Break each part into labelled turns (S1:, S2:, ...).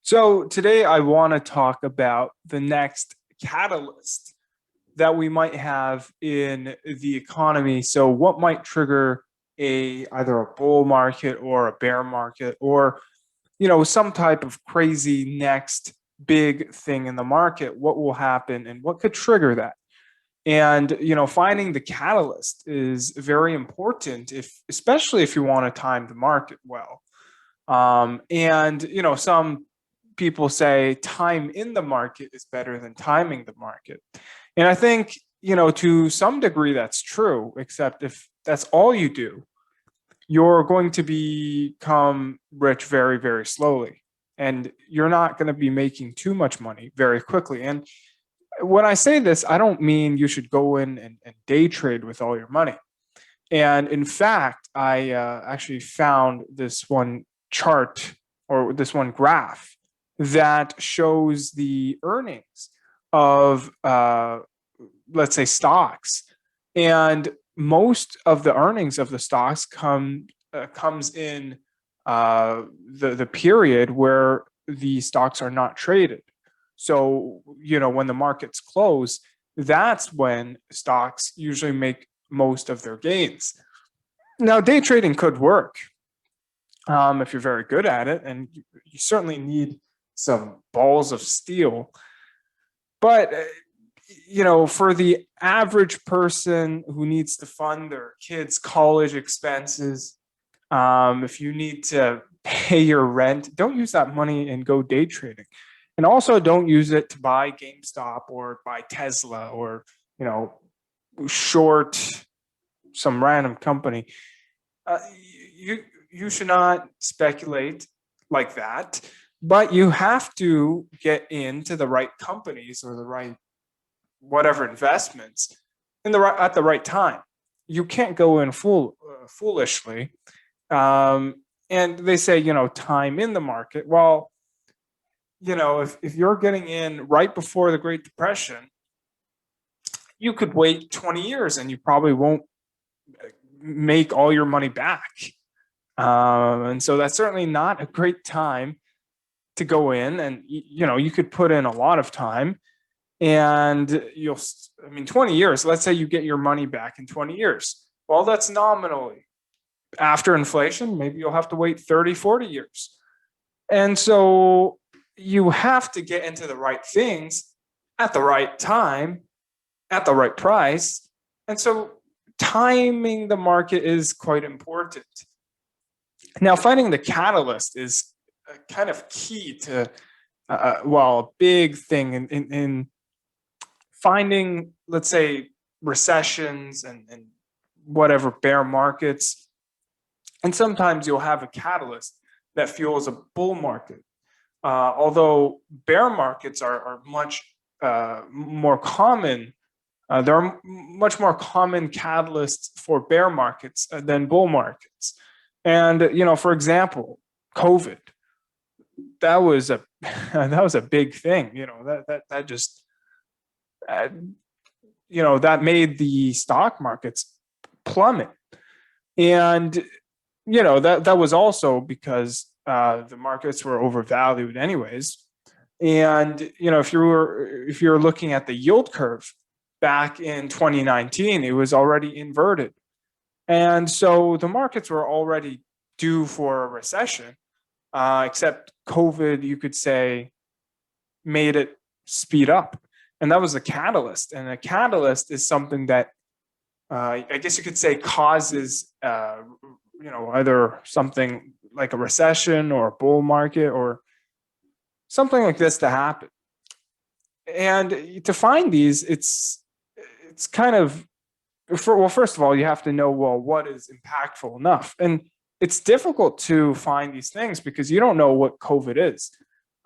S1: So today I want to talk about the next catalyst that we might have in the economy. So what might trigger a either a bull market or a bear market or some type of crazy next big thing in the market? What will happen and what could trigger that? And finding the catalyst is very important if especially if you want to time the market well. And some people say time in the market is better than timing the market. And I think, to some degree that's true, except if that's all you do, you're going to become rich very, very slowly. And you're not going to be making too much money very quickly. And when I say this, I don't mean you should go in and day trade with all your money. And in fact, I actually found this one chart or this one graph that shows the earnings of, let's say, stocks. And most of the earnings of the stocks comes in the period where the stocks are not traded. So, when the markets close, that's when stocks usually make most of their gains. Now, day trading could work if you're very good at it, and you certainly need some balls of steel. But for the average person who needs to fund their kids' college expenses, if you need to pay your rent, don't use that money and go day trading. And also don't use it to buy GameStop or buy Tesla or, short some random company. Uh, you should not speculate like that, but you have to get into the right companies or the right whatever investments at the right time. You can't go in foolishly. And they say, time in the market. Well, if you're getting in right before the Great Depression, you could wait 20 years and you probably won't make all your money back. And so that's certainly not a great time to go in. And, you could put in a lot of time and 20 years, let's say you get your money back in 20 years. Well, that's nominally. After inflation, maybe you'll have to wait 30, 40 years. And so you have to get into the right things at the right time, at the right price. And so timing the market is quite important. Now, finding the catalyst is kind of key to, a big thing in finding, let's say, recessions and whatever bear markets. And sometimes you'll have a catalyst that fuels a bull market. Although bear markets are much more common, there are much more common catalysts for bear markets than bull markets. And for example, COVID, that was a that was a big thing. That just that made the stock markets plummet, and that was also because the markets were overvalued anyways. And if you were looking at the yield curve back in 2019, it was already inverted, and so the markets were already due for a recession. Except COVID, you could say, made it speed up, and that was a catalyst. And a catalyst is something that I guess you could say causes either something like a recession or a bull market or something like this to happen. And to find these, it's kind of first of all, you have to know, well, what is impactful enough. And it's difficult to find these things because you don't know what COVID is.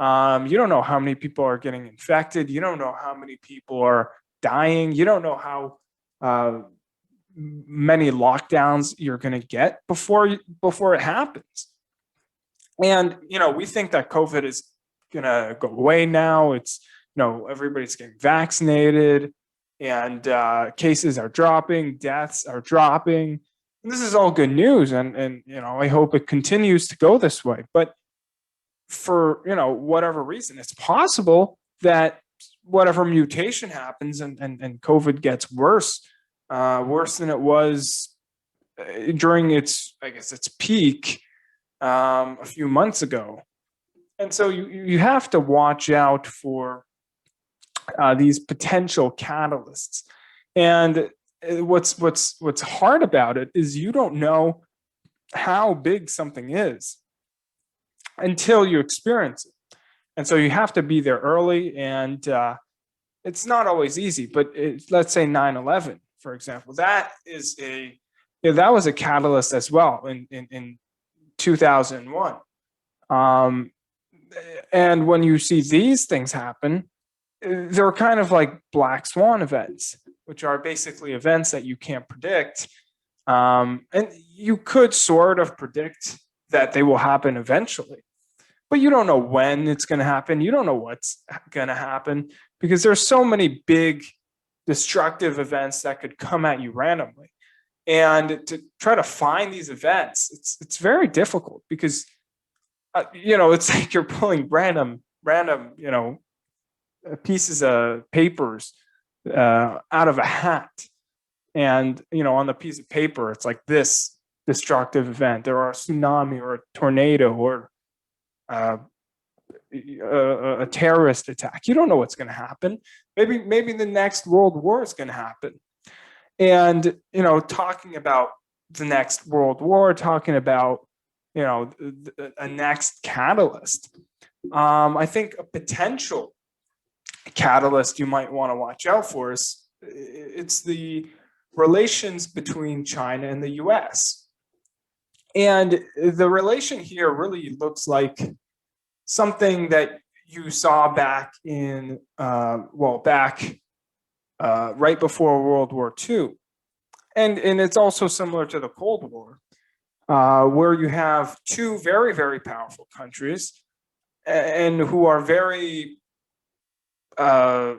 S1: You don't know how many people are getting infected. You don't know how many people are dying. You don't know how many lockdowns you're going to get before it happens. And we think that COVID is going to go away now. It's everybody's getting vaccinated, and cases are dropping, deaths are dropping. And this is all good news, and I hope it continues to go this way. But for whatever reason. It's possible that whatever mutation happens and COVID gets worse than it was during its, I guess, its peak a few months ago. And so you have to watch out for these potential catalysts. And what's hard about it is you don't know how big something is until you experience it. And so you have to be there early, and it's not always easy. But let's say 9/11, for example, that was a catalyst as well in 2001. And when you see these things happen, they're kind of like black swan events, which are basically events that you can't predict. And you could sort of predict that they will happen eventually, but you don't know when it's going to happen. You don't know what's going to happen because there's so many big destructive events that could come at you randomly. And to try to find these events, it's very difficult because it's like you're pulling random pieces of papers out of a hat. And on the piece of paper, it's like this destructive event, or a tsunami, or a tornado, or a terrorist attack. You don't know what's going to happen. Maybe the next world war is going to happen. And talking about the next world war, talking about a next catalyst. I think a potential catalyst you might want to watch out for is it's the relations between China and the US. And the relation here really looks like something that you saw back in right before World War II. And it's also similar to the Cold War, where you have two very, very powerful countries and who are very, they're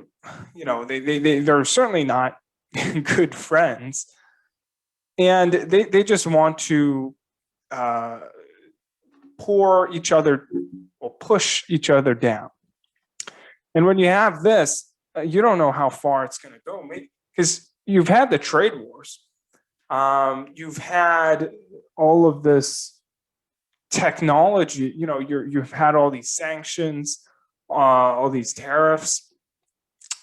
S1: certainly not good friends. And they just want to push each other down. And when you have this, you don't know how far it's going to go, because you've had the trade wars. You've had all of this technology, you've had all these sanctions, all these tariffs,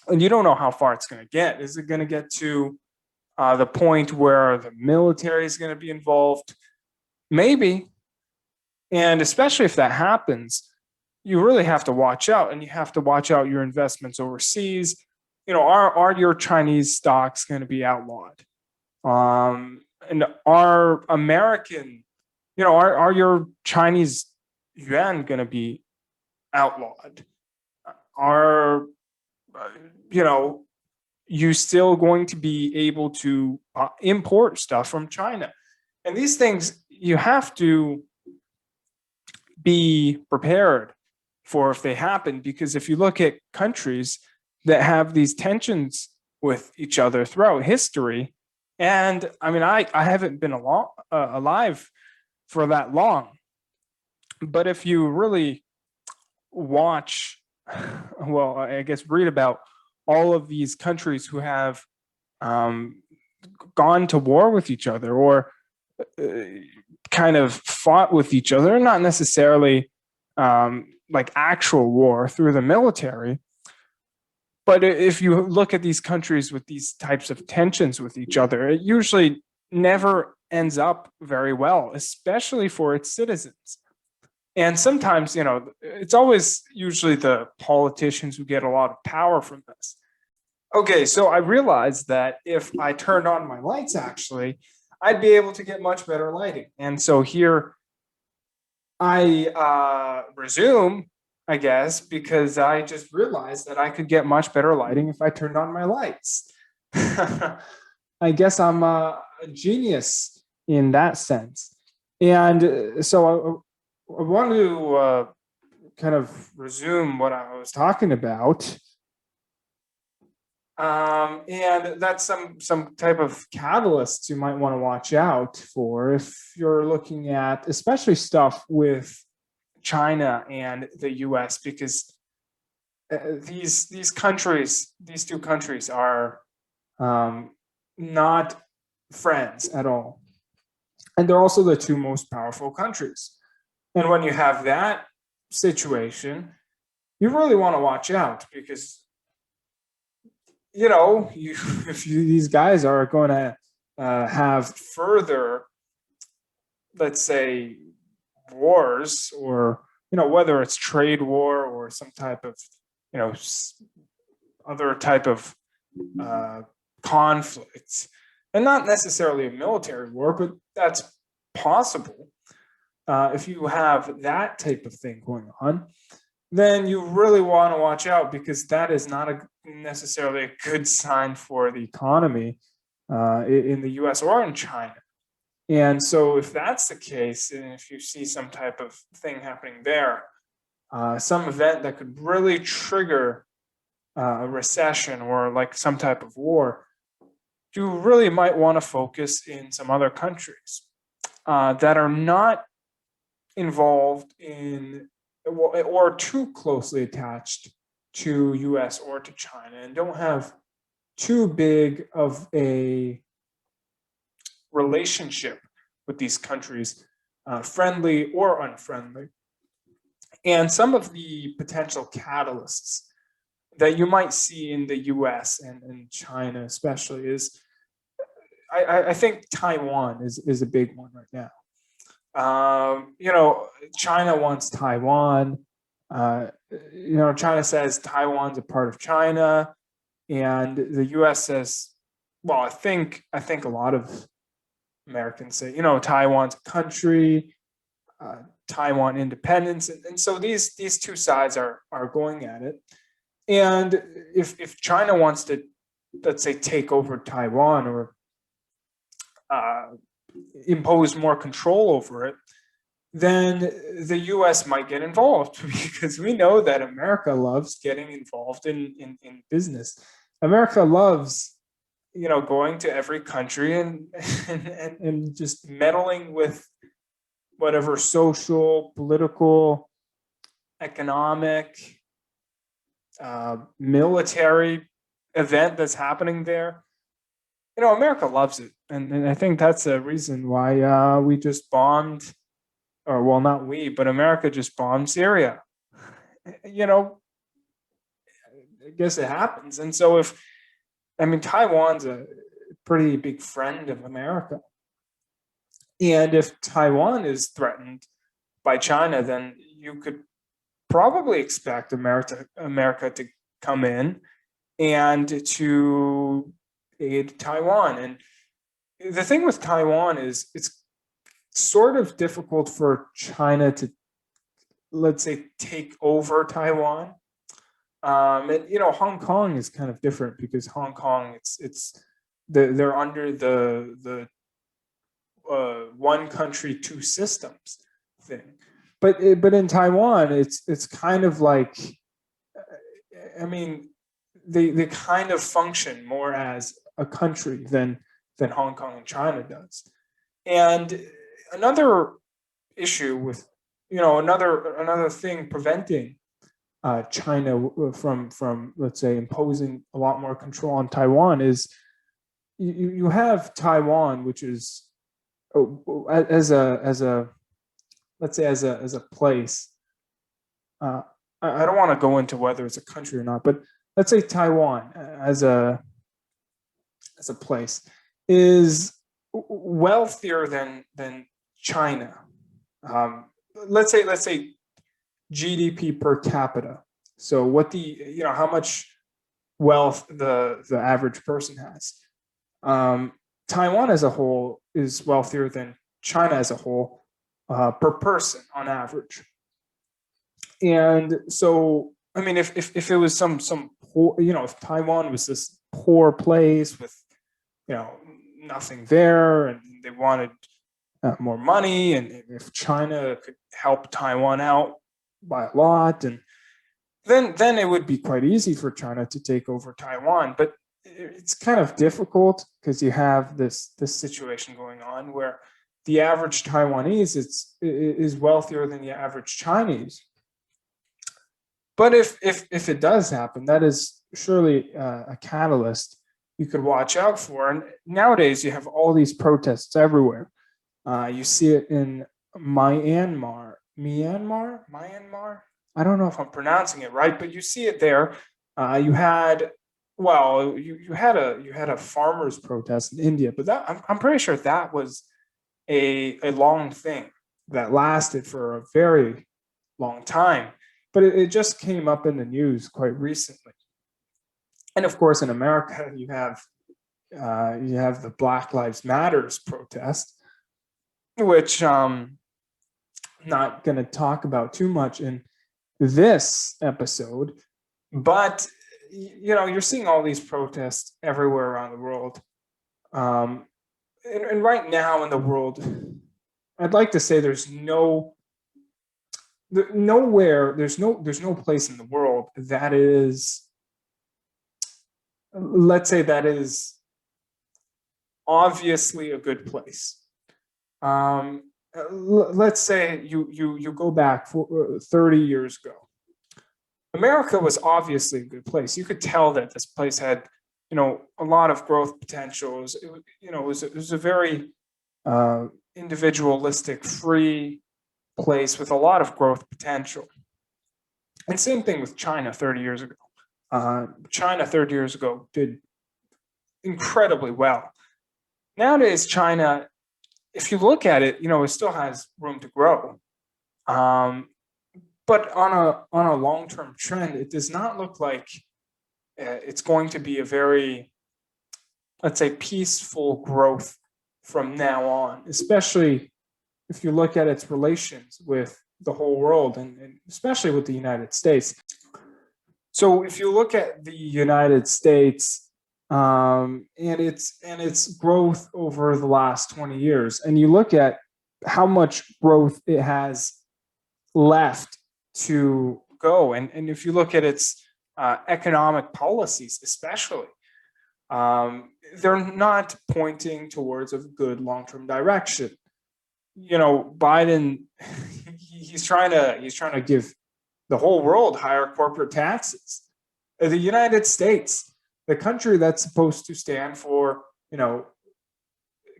S1: and you don't know how far it's going to get. Is it going to get to the point where the military is going to be involved? Maybe. And especially if that happens, you really have to watch out, and you have to watch out your investments overseas. Are your Chinese stocks going to be outlawed? And are American, are your Chinese yuan going to be outlawed? Are, you still going to be able to import stuff from China? And these things you have to be prepared for if they happen, because if you look at countries that have these tensions with each other throughout history, and I mean, I haven't been alive for that long, but if you really watch, I guess read about all of these countries who have gone to war with each other, or kind of fought with each other, not necessarily like actual war through the military. But if you look at these countries with these types of tensions with each other, it usually never ends up very well, especially for its citizens. And sometimes, it's always usually the politicians who get a lot of power from this. Okay, so I realized that if I turned on my lights, actually, I'd be able to get much better lighting. And so here I resume, I guess, because I just realized that I could get much better lighting if I turned on my lights. I guess I'm a genius in that sense. And so I want to kind of resume what I was talking about. And that's some type of catalysts you might want to watch out for if you're looking at, especially stuff with China and the U.S. because these countries, these two countries, are not friends at all, and they're also the two most powerful countries. And when you have that situation, you really want to watch out because these guys are going to have further, let's say, wars, or whether it's trade war or some type of other type of conflicts, and not necessarily a military war, but that's possible. If you have that type of thing going on, then you really want to watch out because that is not necessarily a good sign for the economy in the US or in China. And so if that's the case, and if you see some type of thing happening there, some event that could really trigger a recession or like some type of war, you really might want to focus in some other countries that are not involved in or too closely attached to US or to China, and don't have too big of a relationship with these countries, friendly or unfriendly. And some of the potential catalysts that you might see in the US and China especially is, I think Taiwan is a big one right now. China wants Taiwan. China says Taiwan's a part of China, and the U.S. says, well, I think a lot of Americans say, Taiwan's a country, Taiwan independence, and so these two sides are going at it. And if China wants to, let's say, take over Taiwan or impose more control over it, then the US might get involved because we know that America loves getting involved in business. America loves, going to every country and just meddling with whatever social, political, economic, military event that's happening there. America loves it. And I think that's a reason why we just bombed, or well, not we, but America just bombed Syria. I guess it happens. And so Taiwan's a pretty big friend of America. And if Taiwan is threatened by China, then you could probably expect America to come in and to aid Taiwan. And the thing with Taiwan is it's sort of difficult for China to, let's say, take over Taiwan. Hong Kong is kind of different because Hong Kong, they're under the one country, two systems thing. But in Taiwan, it's kind of like, they kind of function more as a country than Hong Kong and China does. And another issue with, another thing preventing China from, let's say, imposing a lot more control on Taiwan is you have Taiwan, which is as a let's say as a place. I don't want to go into whether it's a country or not, but let's say Taiwan as a place is wealthier than China. Let's say GDP per capita. So what how much wealth the average person has. Taiwan as a whole is wealthier than China as a whole per person on average. And so, if it was some poor, if Taiwan was this poor place with, nothing there, and they wanted more money, and if China could help Taiwan out by a lot, and then it would be quite easy for China to take over Taiwan. But it's kind of difficult because you have this situation going on where the average Taiwanese is wealthier than the average Chinese. But if it does happen, that is surely a catalyst you could watch out for. And nowadays, you have all these protests everywhere. You see it in Myanmar. I don't know if I'm pronouncing it right, but you see it there. You had you had a farmers' protest in India, but I'm pretty sure that was a long thing that lasted for a very long time. But it just came up in the news quite recently. And of course, in America, you have the Black Lives Matters protest, which not going to talk about too much in this episode, but you're seeing all these protests everywhere around the world, and right now in the world, I'd like to say there's no place in the world that is, let's say, that is obviously a good place. Let's say you go back 30 years ago. America was obviously a good place. You could tell that this place had, a lot of growth potential. It was a very individualistic, free place with a lot of growth potential. And same thing with China 30 years ago. China 30 years ago did incredibly well. Nowadays, China, if you look at it, it still has room to grow. But on a long-term trend, it does not look like it's going to be a very, let's say, peaceful growth from now on, especially if you look at its relations with the whole world and especially with the United States. So if you look at the United States and its growth over the last 20 years, and you look at how much growth it has left to go, and if you look at its economic policies, especially, they're not pointing towards a good long-term direction. Biden, he's trying to give the whole world higher corporate taxes. The United States, the country that's supposed to stand for,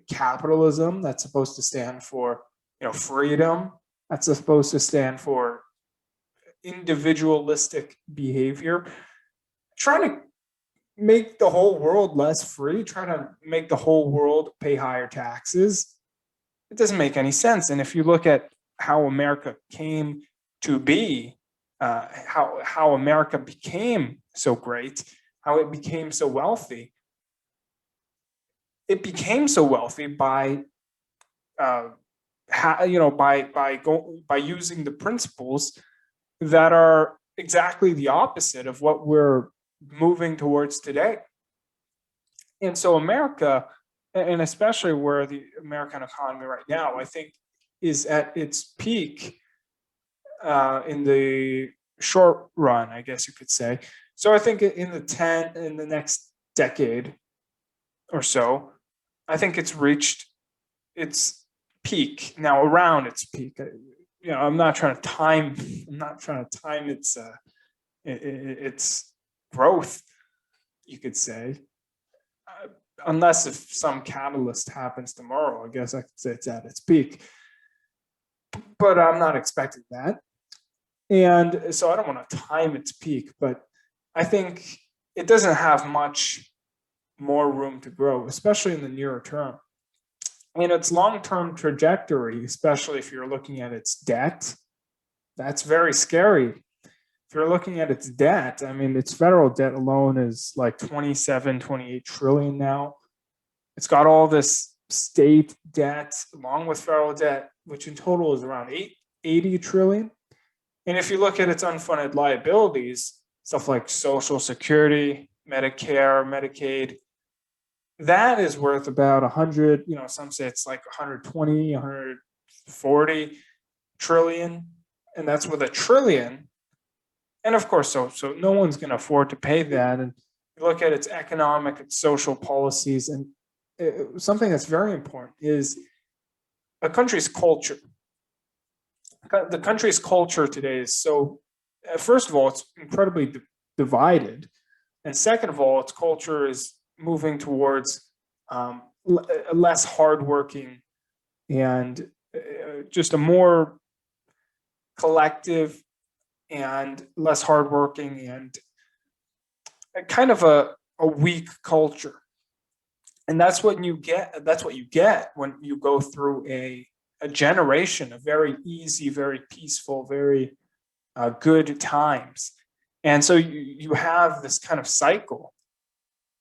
S1: capitalism, that's supposed to stand for, freedom, that's supposed to stand for individualistic behavior, trying to make the whole world less free, trying to make the whole world pay higher taxes. It doesn't make any sense. And if you look at how America came to be, how America became so great, how it became so wealthy, it became so wealthy by using the principles that are exactly the opposite of what we're moving towards today. And so America, and especially where the American economy right now, I think, is at its peak in the short run, I guess you could say. So I think in the next decade or so, I think it's reached its peak. Now, around its peak, I'm not trying to time its growth, you could say, unless if some catalyst happens tomorrow. I guess I could say it's at its peak, but I'm not expecting that. And so I don't want to time its peak, but I think it doesn't have much more room to grow, especially in the nearer term. And its long-term trajectory, especially if you're looking at its debt, that's very scary. If you're looking at its debt, I mean, its federal debt alone is like 28 trillion now. It's got all this state debt along with federal debt, which in total is around 80 trillion. And if you look at its unfunded liabilities, stuff like Social Security, Medicare, Medicaid, that is worth about 100, some say it's like 120, 140 trillion. And that's with a trillion. And of course, so no one's going to afford to pay that. And you look at its economic and social policies, and something that's very important is a country's culture. The country's culture today is so, first of all, it's incredibly divided. And second of all, its culture is moving towards less hardworking and just a more collective and less hardworking and kind of a weak culture. And that's what you get. That's what you get when you go through a generation of very easy, very peaceful, very good times. And so you have this kind of cycle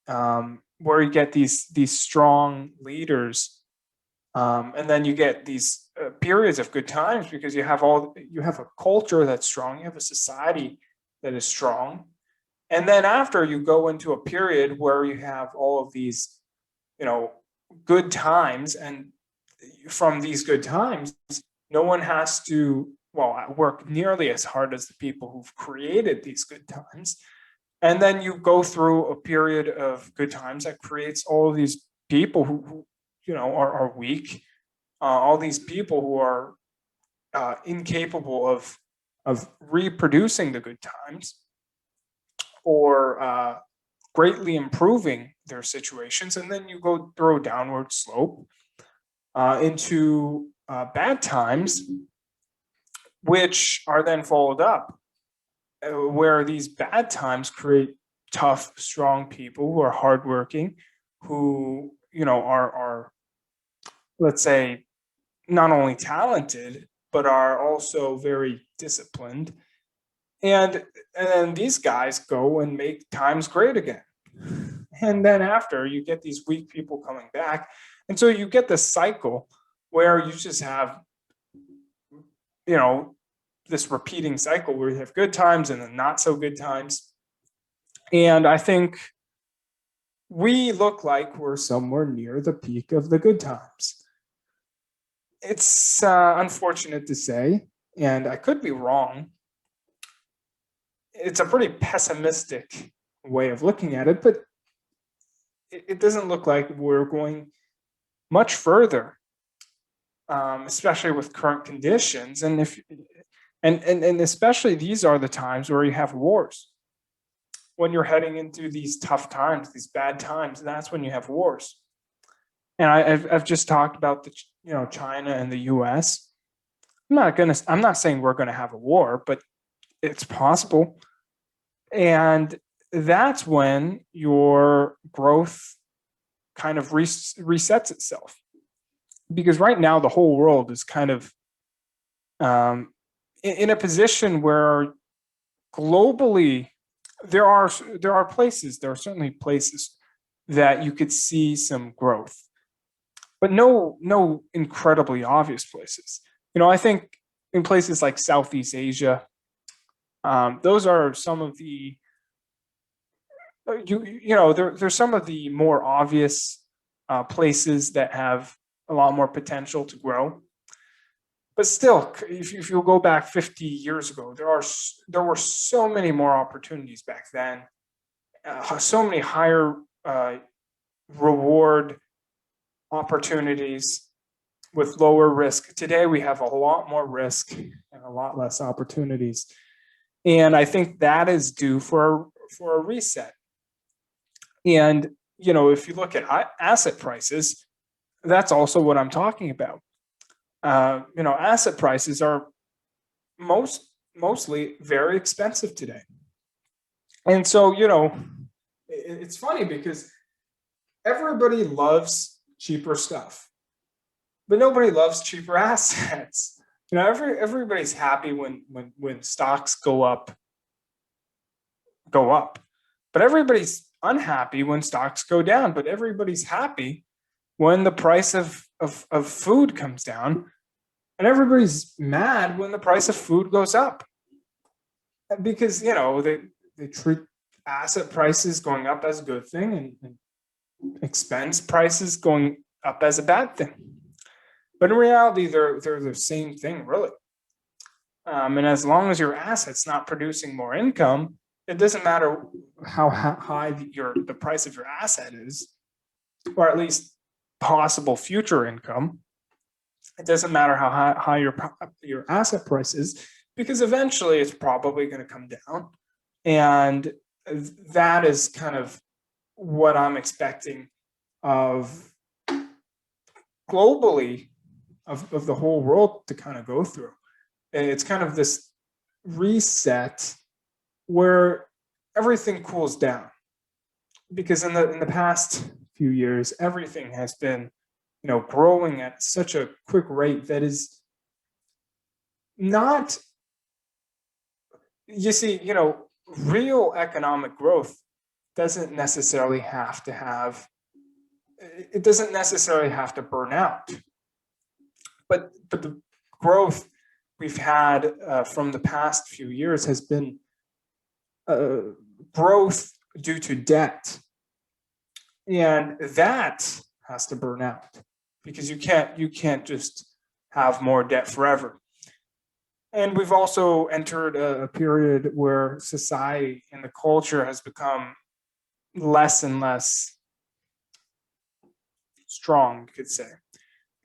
S1: where you get these strong leaders, and then you get these periods of good times because you have a culture that's strong, you have a society that is strong, and then after you go into a period where you have all of these, good times, and from these good times, no one has to work nearly as hard as the people who've created these good times. And then you go through a period of good times that creates all of these people who are weak, all these people who are incapable of reproducing the good times or greatly improving their situations. And then you go through a downward slope into bad times, which are then followed up, where these bad times create tough, strong people who are hardworking, who are, let's say, not only talented but are also very disciplined, and then these guys go and make times great again. And then after, you get these weak people coming back, and so you get this cycle where you just have this repeating cycle where you have good times and then not so good times. And I think we look like we're somewhere near the peak of the good times. It's unfortunate to say, and I could be wrong. It's a pretty pessimistic way of looking at it, but it doesn't look like we're going much further, especially with current conditions. And and especially these are the times where you have wars. When you're heading into these tough times, these bad times, that's when you have wars. And I've just talked about China and the U.S. I'm not saying we're going to have a war, but it's possible. And that's when your growth kind of resets itself, because right now the whole world is kind of in a position where globally there are certainly places that you could see some growth, but no incredibly obvious places. I think in places like Southeast Asia, those are some of the there's some of the more obvious places that have a lot more potential to grow. But still, if you go back 50 years ago, there were so many more opportunities back then, so many higher reward opportunities with lower risk. Today, we have a lot more risk and a lot less opportunities. And I think that is due for a reset. And, if you look at asset prices, that's also what I'm talking about. Asset prices are mostly very expensive today. And so, it's funny because everybody loves cheaper stuff, but nobody loves cheaper assets. Everybody's happy when stocks go up, but everybody's unhappy when stocks go down. But everybody's happy when the price of food comes down, and everybody's mad when the price of food goes up, because they treat asset prices going up as a good thing and expense prices going up as a bad thing. But in reality, they're the same thing, really. And as long as your asset's not producing more income, it doesn't matter how high the price of your asset is, or at least possible future income. It doesn't matter how high your asset price is, because eventually it's probably going to come down. And that is kind of what I'm expecting of globally, of the whole world to kind of go through. It's kind of this reset where everything cools down, because in the past few years, everything has been, growing at such a quick rate that is not, you see, real economic growth doesn't necessarily have to have, it doesn't necessarily have to burn out. But the growth we've had from the past few years has been growth due to debt. And that has to burn out, because you can't just have more debt forever. And we've also entered a period where society and the culture has become less and less strong, you could say,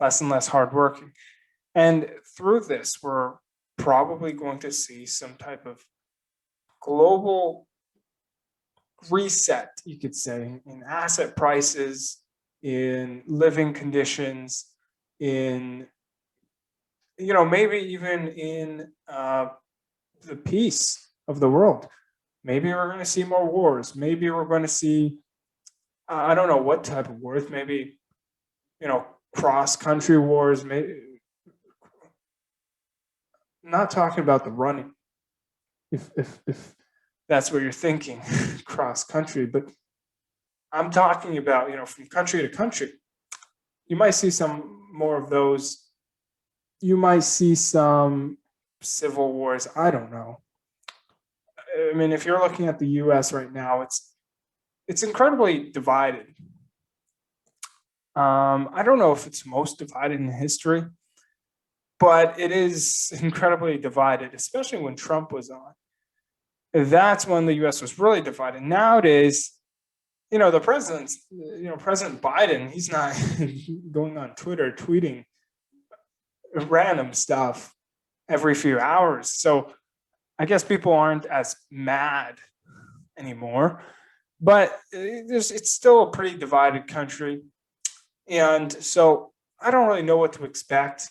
S1: less and less hardworking. And through this, we're probably going to see some type of global reset, you could say, in asset prices, in living conditions, in, maybe even in the peace of the world. Maybe we're going to see more wars. Maybe we're going to see, I don't know what type of wars, maybe, cross-country wars. Maybe, not talking about the running, if that's what you're thinking, cross-country, but I'm talking about, from country to country. You might see some more of those. You might see some civil wars. I don't know. I mean, if you're looking at the US right now, it's incredibly divided. I don't know if it's most divided in history, but it is incredibly divided, especially when Trump was on. That's when the US was really divided. Nowadays, the president's, President Biden, he's not going on Twitter tweeting random stuff every few hours. So I guess people aren't as mad anymore, but it's still a pretty divided country. And so I don't really know what to expect.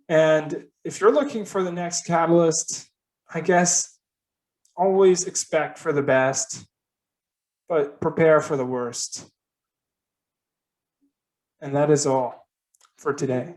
S1: And if you're looking for the next catalyst, I guess always expect for the best, but prepare for the worst. And that is all for today.